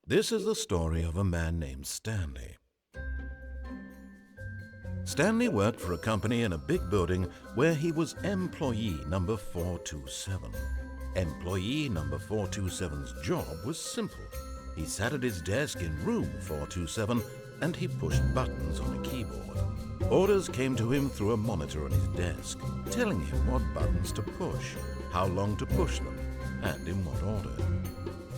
This is the story of a man named Stanley. Stanley worked for a company in a big building where he was employee number 427. Employee number 427's job was simple. He sat at his desk in room 427 and he pushed buttons on a keyboard. Orders came to him through a monitor on his desk, telling him what buttons to push, how long to push them, and in what order.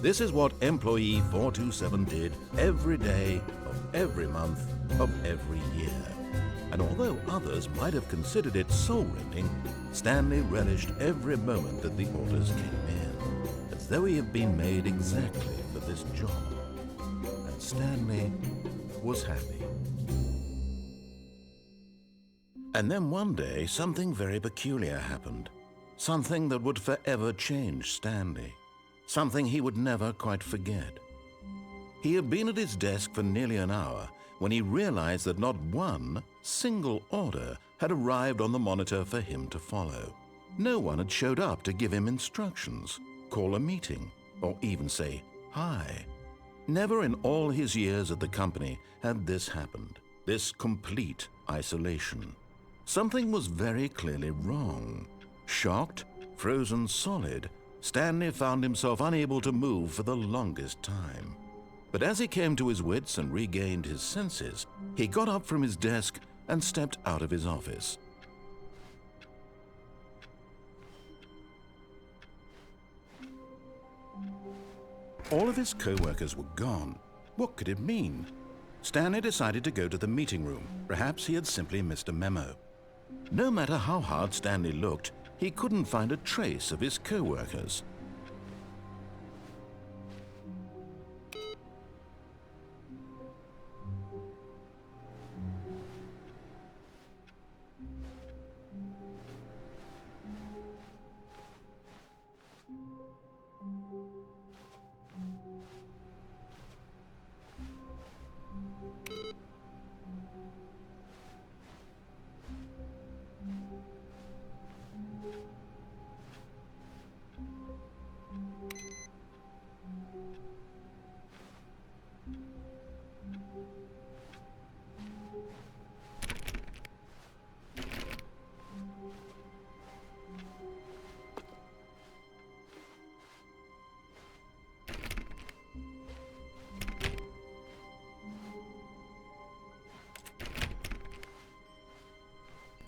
This is what employee 427 did every day of every month of every year. And although others might have considered it soul-rending, Stanley relished every moment that the orders came in, as though he had been made exactly for this job. And Stanley was happy. And then one day, something very peculiar happened. Something that would forever change Stanley. Something he would never quite forget. He had been at his desk for nearly an hour when he realized that not one single order had arrived on the monitor for him to follow. No one had showed up to give him instructions, call a meeting, or even say hi. Never in all his years at the company had this happened, this complete isolation. Something was very clearly wrong. Shocked, frozen solid, Stanley found himself unable to move for the longest time. But as he came to his wits and regained his senses, he got up from his desk and stepped out of his office. All of his co-workers were gone. What could it mean? Stanley decided to go to the meeting room. Perhaps he had simply missed a memo. No matter how hard Stanley looked, he couldn't find a trace of his co-workers.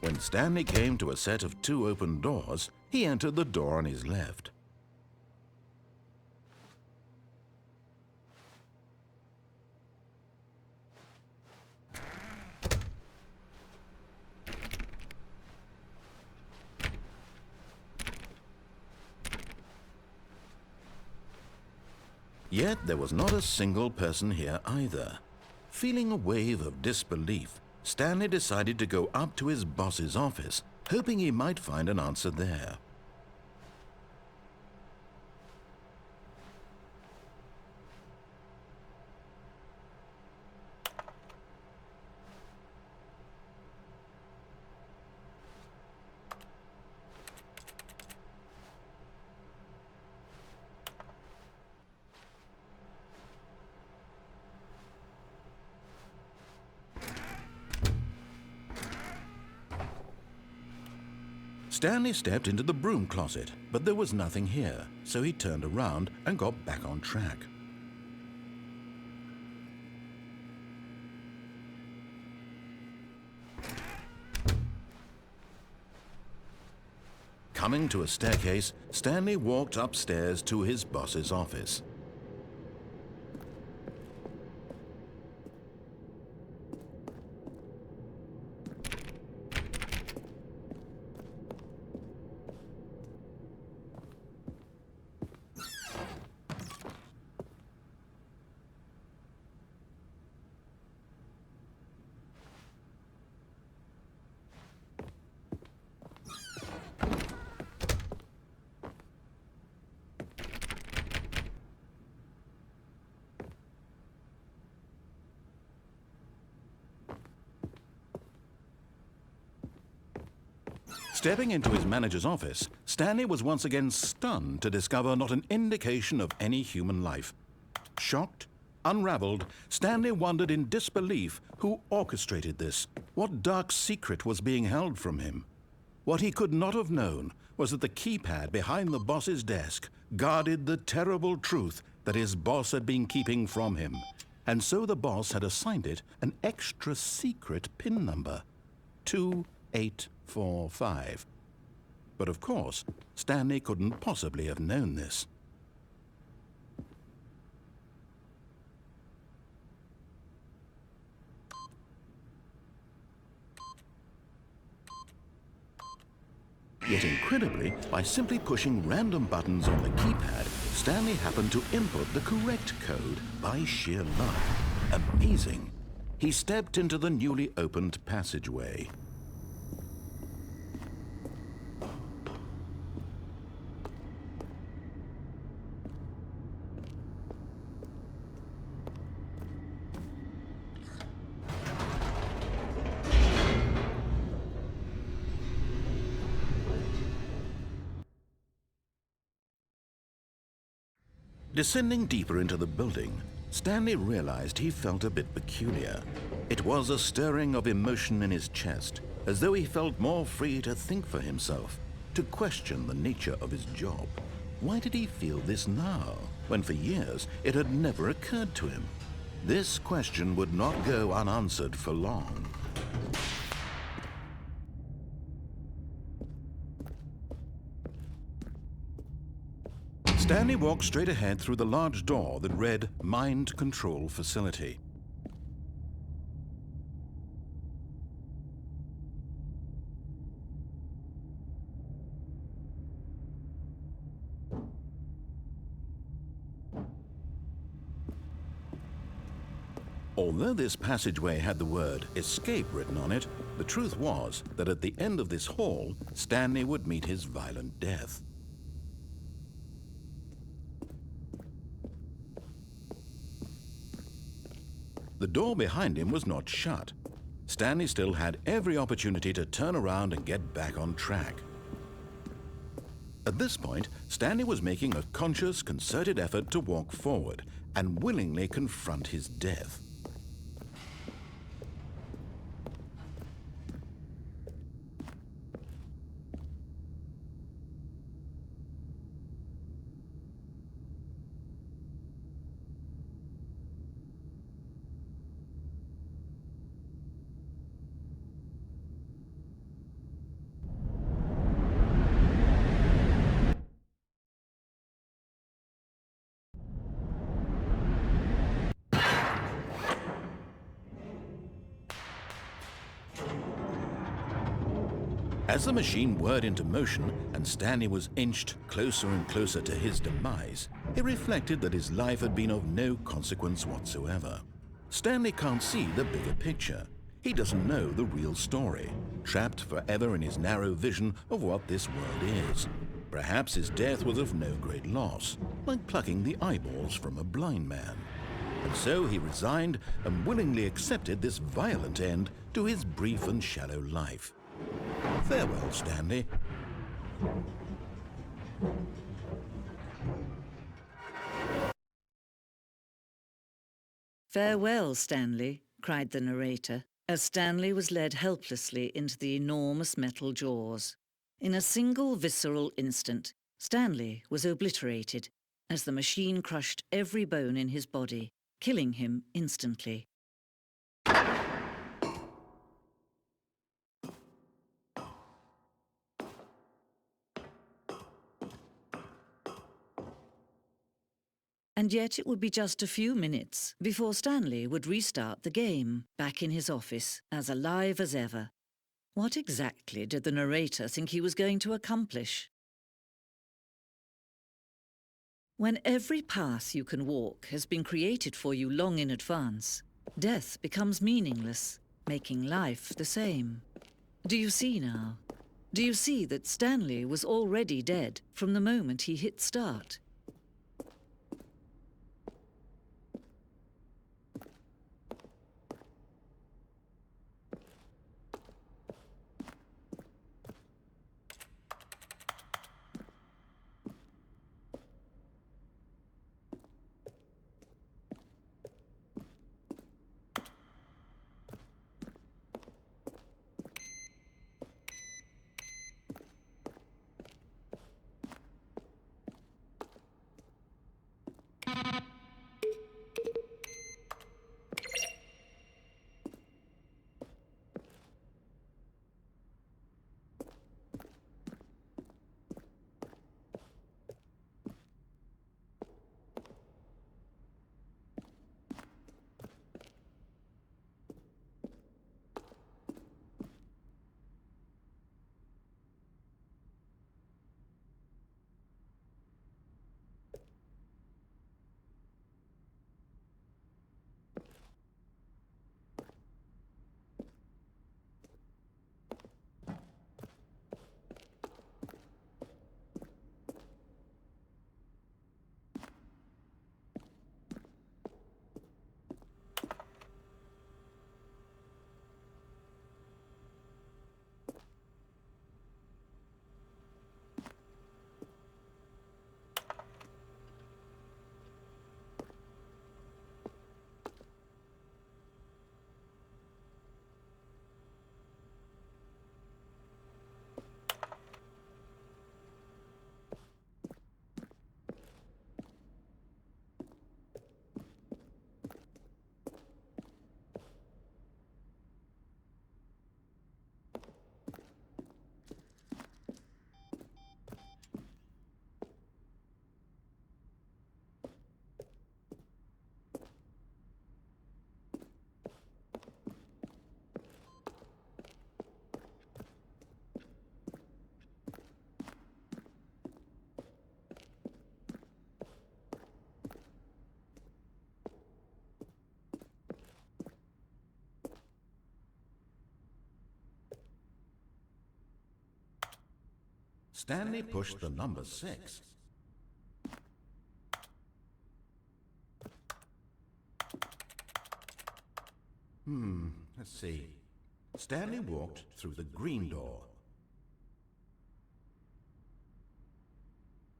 When Stanley came to a set of 2 open doors, he entered the door on his left. Yet there was not a single person here either. Feeling a wave of disbelief, Stanley decided to go up to his boss's office, hoping he might find an answer there. Stanley stepped into the broom closet, but there was nothing here, so he turned around and got back on track. Coming to a staircase, Stanley walked upstairs to his boss's office. Stepping into his manager's office, Stanley was once again stunned to discover not an indication of any human life. Shocked, Unraveled, Stanley wondered in disbelief who orchestrated this, what dark secret was being held from him. What he could not have known was that the keypad behind the boss's desk guarded the terrible truth that his boss had been keeping from him. And so the boss had assigned it an extra secret PIN number, 2845. But of course, Stanley couldn't possibly have known this. Yet incredibly, by simply pushing random buttons on the keypad, Stanley happened to input the correct code by sheer luck. Amazing. He stepped into the newly opened passageway. Descending deeper into the building, Stanley realized he felt a bit peculiar. It was a stirring of emotion in his chest, as though he felt more free to think for himself, to question the nature of his job. Why did he feel this now, when for years it had never occurred to him? This question would not go unanswered for long. Stanley walked straight ahead through the large door that read Mind Control Facility. Although this passageway had the word escape written on it, the truth was that at the end of this hall, Stanley would meet his violent death. The door behind him was not shut. Stanley still had every opportunity to turn around and get back on track. At this point, Stanley was making a conscious, concerted effort to walk forward and willingly confront his death. As the machine whirred into motion and Stanley was inched closer and closer to his demise, he reflected that his life had been of no consequence whatsoever. Stanley can't see the bigger picture. He doesn't know the real story, trapped forever in his narrow vision of what this world is. Perhaps his death was of no great loss, like plucking the eyeballs from a blind man. And so he resigned and willingly accepted this violent end to his brief and shallow life. Farewell, Stanley. "Farewell, Stanley," cried the narrator, as Stanley was led helplessly into the enormous metal jaws. In a single visceral instant, Stanley was obliterated as the machine crushed every bone in his body, killing him instantly. And yet it would be just a few minutes before Stanley would restart the game, back in his office, as alive as ever. What exactly did the narrator think he was going to accomplish? When every path you can walk has been created for you long in advance, death becomes meaningless, making life the same. Do you see now? Do you see that Stanley was already dead from the moment he hit start? Stanley pushed the number 6. Let's see. Stanley walked through the green door.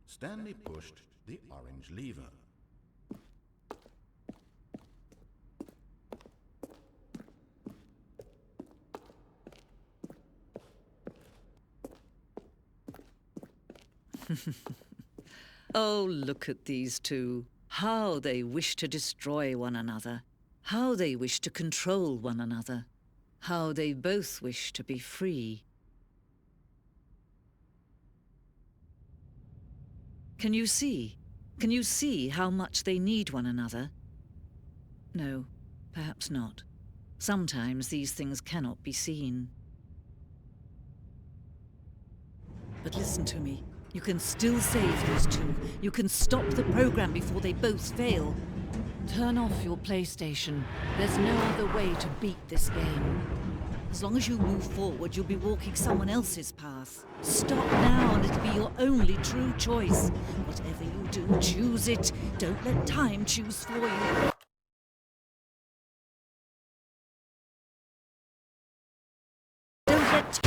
Stanley pushed the orange lever. Oh, look at these two. How they wish to destroy one another. How they wish to control one another. How they both wish to be free. Can you see? Can you see how much they need one another? No, perhaps not. Sometimes these things cannot be seen. But listen to me. You can still save these two. You can stop the program before they both fail. Turn off your PlayStation. There's no other way to beat this game. As long as you move forward, you'll be walking someone else's path. Stop now and it'll be your only true choice. Whatever you do, choose it. Don't let time choose for you. Don't let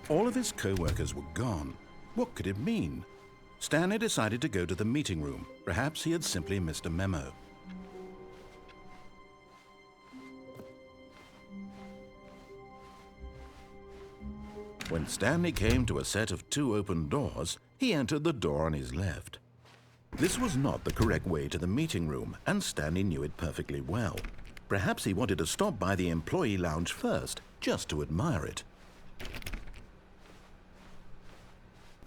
All of his co-workers were gone. What could it mean? Stanley decided to go to the meeting room. Perhaps he had simply missed a memo. When Stanley came to a set of 2 open doors, he entered the door on his left. This was not the correct way to the meeting room, and Stanley knew it perfectly well. Perhaps he wanted to stop by the employee lounge first, just to admire it.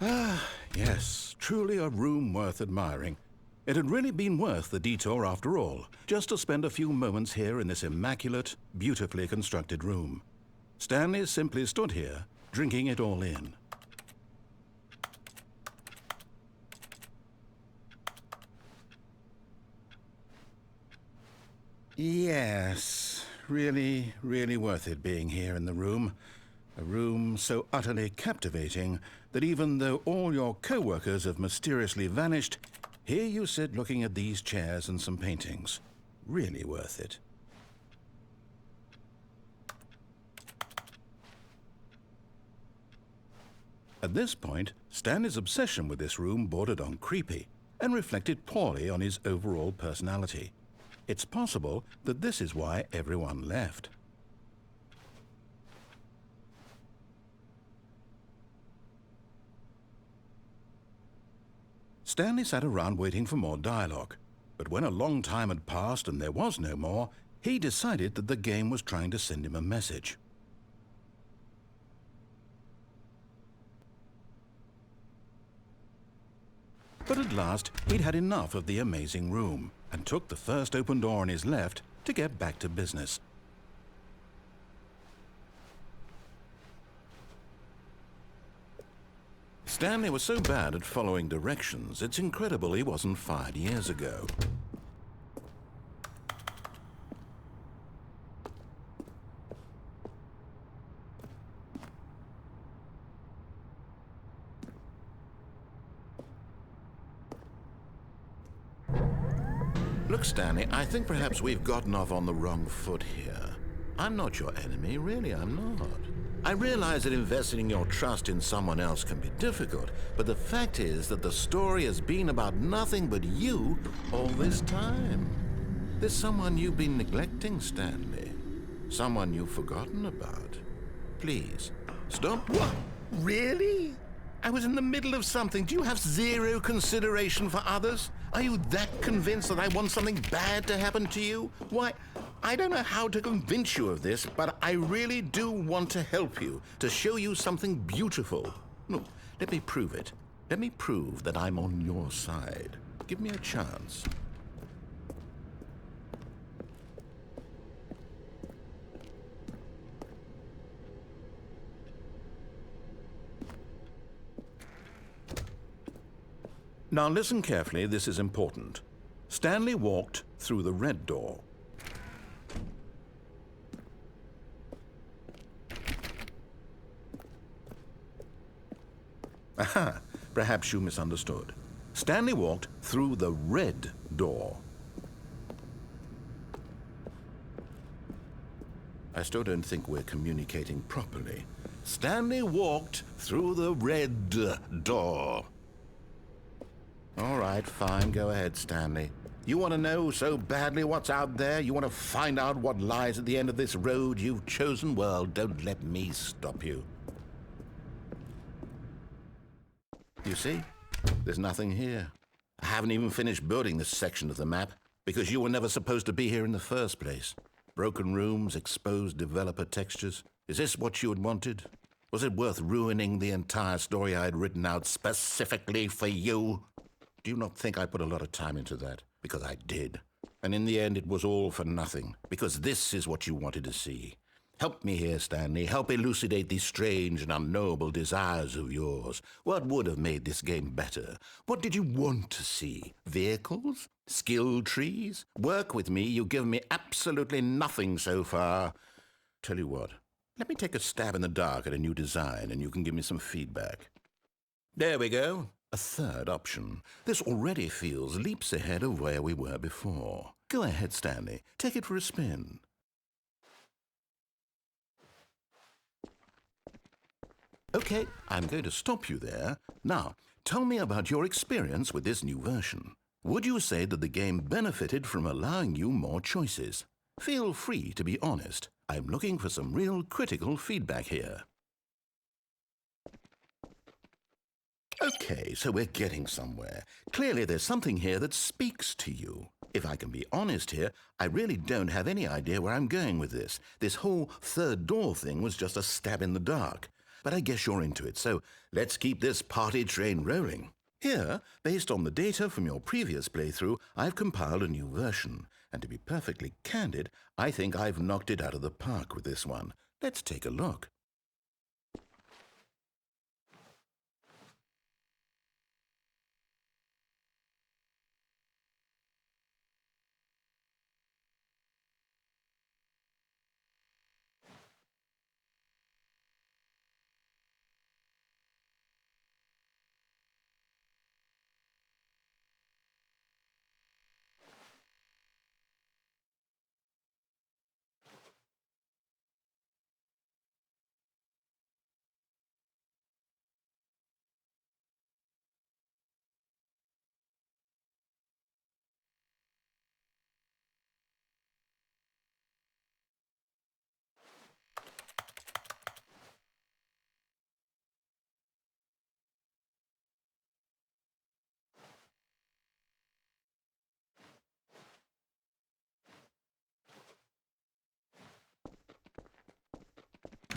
Ah, yes, truly a room worth admiring. It had really been worth the detour after all, just to spend a few moments here in this immaculate, beautifully constructed room. Stanley simply stood here, drinking it all in. Yes, really, really worth it being here in the room. A room so utterly captivating that even though all your co-workers have mysteriously vanished, here you sit looking at these chairs and some paintings. Really worth it. At this point, Stanley's obsession with this room bordered on creepy and reflected poorly on his overall personality. It's possible that this is why everyone left. Stanley sat around waiting for more dialogue, but when a long time had passed and there was no more, he decided that the game was trying to send him a message. But at last, he'd had enough of the amazing room and took the first open door on his left to get back to business. Stanley was so bad at following directions, it's incredible he wasn't fired years ago. Look, Stanley, I think perhaps we've gotten off on the wrong foot here. I'm not your enemy, really, I'm not. I realize that investing your trust in someone else can be difficult, but the fact is that the story has been about nothing but you all this time. There's someone you've been neglecting, Stanley. Someone you've forgotten about. Please, stop. What? Really? I was in the middle of something. Do you have zero consideration for others? Are you that convinced that I want something bad to happen to you? Why, I don't know how to convince you of this, but I really do want to help you, to show you something beautiful. Look, let me prove it. Let me prove that I'm on your side. Give me a chance. Now listen carefully, this is important. Stanley walked through the red door. Aha, perhaps you misunderstood. Stanley walked through the red door. I still don't think we're communicating properly. Stanley walked through the red door. All right, fine, go ahead, Stanley. You want to know so badly what's out there? You want to find out what lies at the end of this road you've chosen? Well, don't let me stop you. You see? There's nothing here. I haven't even finished building this section of the map because you were never supposed to be here in the first place. Broken rooms, exposed developer textures. Is this what you had wanted? Was it worth ruining the entire story I had written out specifically for you? Do you not think I put a lot of time into that? Because I did. And in the end, it was all for nothing. Because this is what you wanted to see. Help me here, Stanley. Help elucidate these strange and unknowable desires of yours. What would have made this game better? What did you want to see? Vehicles? Skill trees? Work with me. You've given me absolutely nothing so far. Tell you what. Let me take a stab in the dark at a new design, and you can give me some feedback. There we go. A third option. This already feels leaps ahead of where we were before. Go ahead, Stanley. Take it for a spin. Okay, I'm going to stop you there. Now, tell me about your experience with this new version. Would you say that the game benefited from allowing you more choices? Feel free to be honest. I'm looking for some real critical feedback here. Okay, so we're getting somewhere. Clearly there's something here that speaks to you. If I can be honest here, I really don't have any idea where I'm going with this. This whole third door thing was just a stab in the dark. But I guess you're into it, so let's keep this party train rolling. Here, based on the data from your previous playthrough, I've compiled a new version. And to be perfectly candid, I think I've knocked it out of the park with this one. Let's take a look.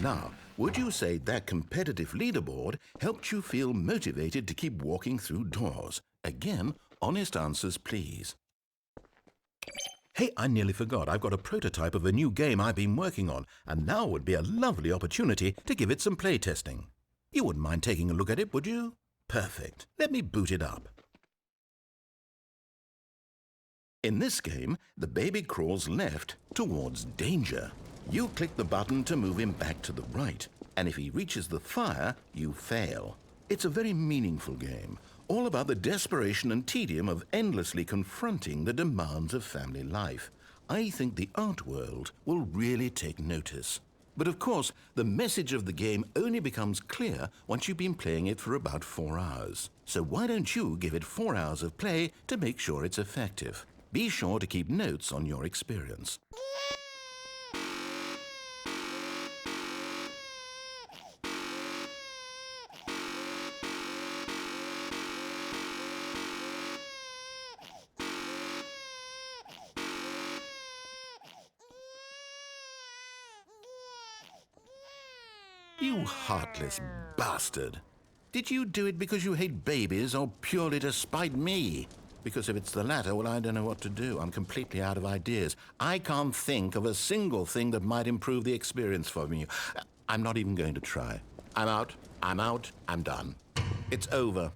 Now, would you say that competitive leaderboard helped you feel motivated to keep walking through doors? Again, honest answers, please. Hey, I nearly forgot. I've got a prototype of a new game I've been working on, and now would be a lovely opportunity to give it some playtesting. You wouldn't mind taking a look at it, would you? Perfect. Let me boot it up. In this game, the baby crawls left towards danger. You click the button to move him back to the right, and if he reaches the fire, you fail. It's a very meaningful game, all about the desperation and tedium of endlessly confronting the demands of family life. I think the art world will really take notice. But of course, the message of the game only becomes clear once you've been playing it for about 4 hours. So why don't you give it 4 hours of play to make sure it's effective? Be sure to keep notes on your experience. You heartless bastard. Did you do it because you hate babies or purely to spite me? Because if it's the latter, well, I don't know what to do. I'm completely out of ideas. I can't think of a single thing that might improve the experience for me. I'm not even going to try. I'm out, I'm done. It's over.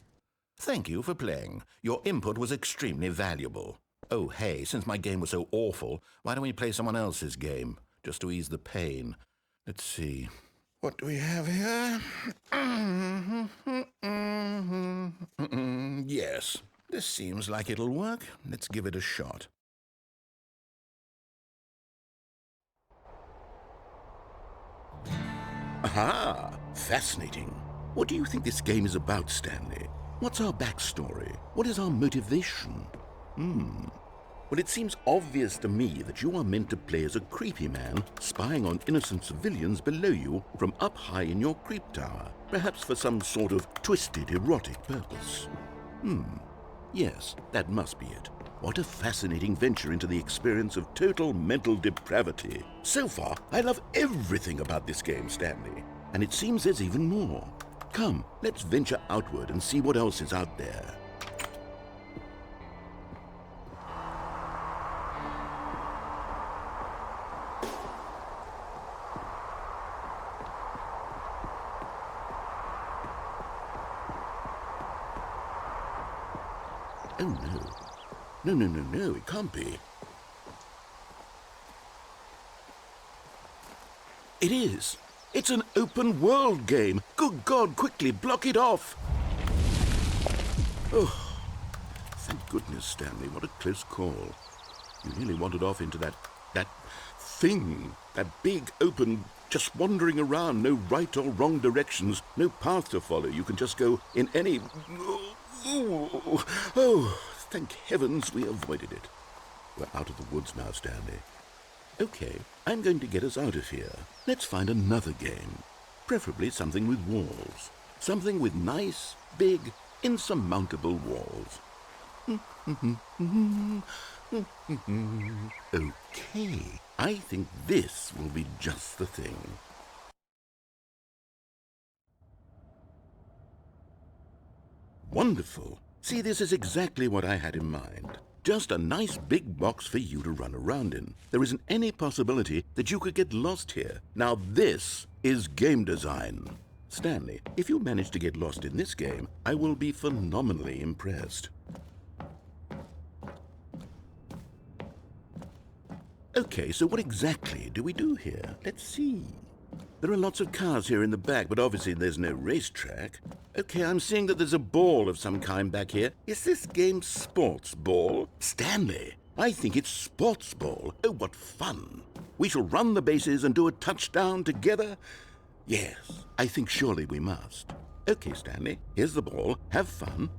Thank you for playing. Your input was extremely valuable. Oh, hey, since my game was so awful, why don't we play someone else's game, just to ease the pain? Let's see. What do we have here? Yes, this seems like it'll work. Let's give it a shot. Aha! Fascinating. What do you think this game is about, Stanley? What's our backstory? What is our motivation? Well, it seems obvious to me that you are meant to play as a creepy man spying on innocent civilians below you from up high in your creep tower, perhaps for some sort of twisted, erotic purpose. Yes, that must be it. What a fascinating venture into the experience of total mental depravity. So far, I love everything about this game, Stanley. And it seems there's even more. Come, let's venture outward and see what else is out there. Oh, no. No, it can't be. It is. It's an open world game. Good God, quickly, block it off. Oh, thank goodness, Stanley. What a close call. You nearly wandered off into that thing. That big, open, just wandering around. No right or wrong directions. No path to follow. You can just go in any... Oh, thank heavens we avoided it. We're out of the woods now, Stanley. Okay, I'm going to get us out of here. Let's find another game. Preferably something with walls. Something with nice, big, insurmountable walls. Okay, I think this will be just the thing. Wonderful. See, this is exactly what I had in mind. Just a nice big box for you to run around in. There isn't any possibility that you could get lost here. Now this is game design. Stanley, if you manage to get lost in this game, I will be phenomenally impressed. Okay, so what exactly do we do here? Let's see. There are lots of cars here in the back, but obviously there's no racetrack. Okay, I'm seeing that there's a ball of some kind back here. Is this game sports ball? Stanley, I think it's sports ball. Oh, what fun. We shall run the bases and do a touchdown together? Yes, I think surely we must. Okay, Stanley, here's the ball. Have fun.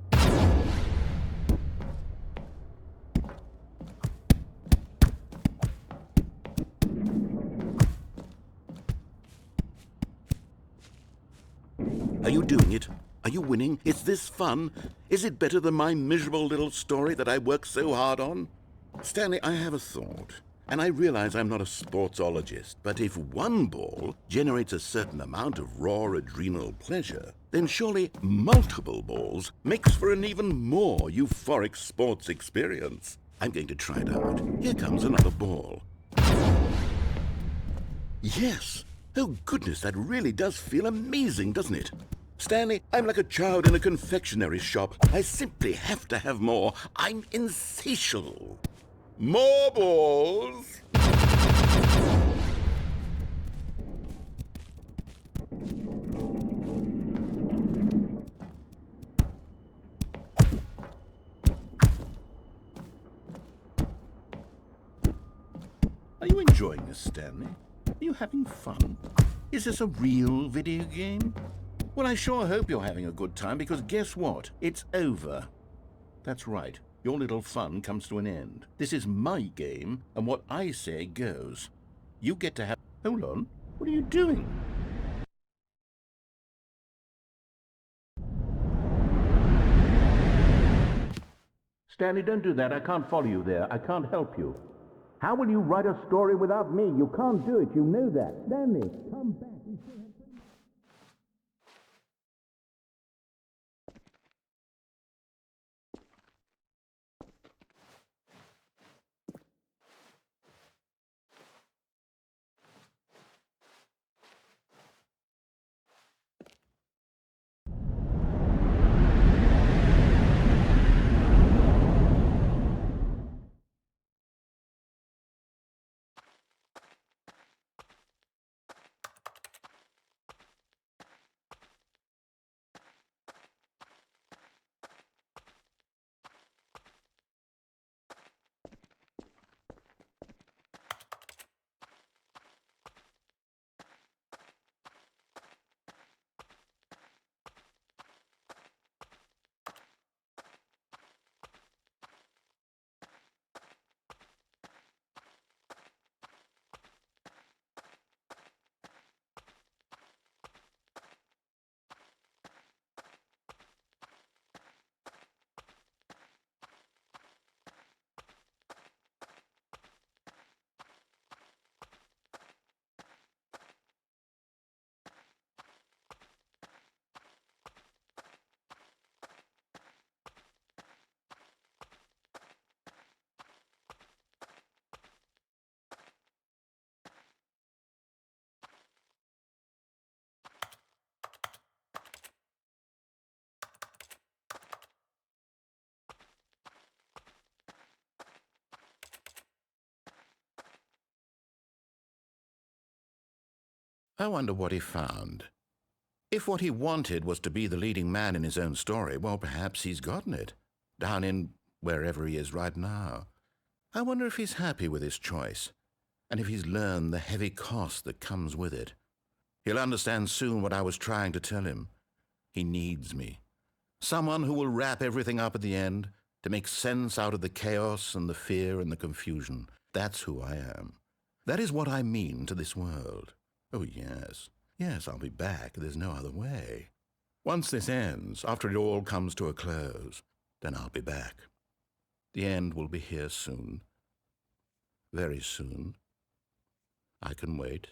Are you doing it? Are you winning? Is this fun? Is it better than my miserable little story that I worked so hard on? Stanley, I have a thought. And I realize I'm not a sportsologist, but if one ball generates a certain amount of raw adrenal pleasure, then surely multiple balls makes for an even more euphoric sports experience. I'm going to try it out. Here comes another ball. Yes! Oh goodness, that really does feel amazing, doesn't it? Stanley, I'm like a child in a confectionery shop. I simply have to have more. I'm insatiable. More balls! Are you enjoying this, Stanley? Are you having fun? Is this a real video game? Well, I sure hope you're having a good time, because guess what? It's over. That's right. Your little fun comes to an end. This is my game, and what I say goes. You get to have... Hold on. What are you doing? Stanley, don't do that. I can't follow you there. I can't help you. How will you write a story without me? You can't do it. You know that. Stanley, come back. I wonder what he found. If what he wanted was to be the leading man in his own story, well, perhaps he's gotten it, down in wherever he is right now. I wonder if he's happy with his choice, and if he's learned the heavy cost that comes with it. He'll understand soon what I was trying to tell him. He needs me. Someone who will wrap everything up at the end, to make sense out of the chaos and the fear and the confusion. That's who I am. That is what I mean to this world. Oh, yes. Yes, I'll be back. There's no other way. Once this ends, after it all comes to a close, then I'll be back. The end will be here soon. Very soon. I can wait.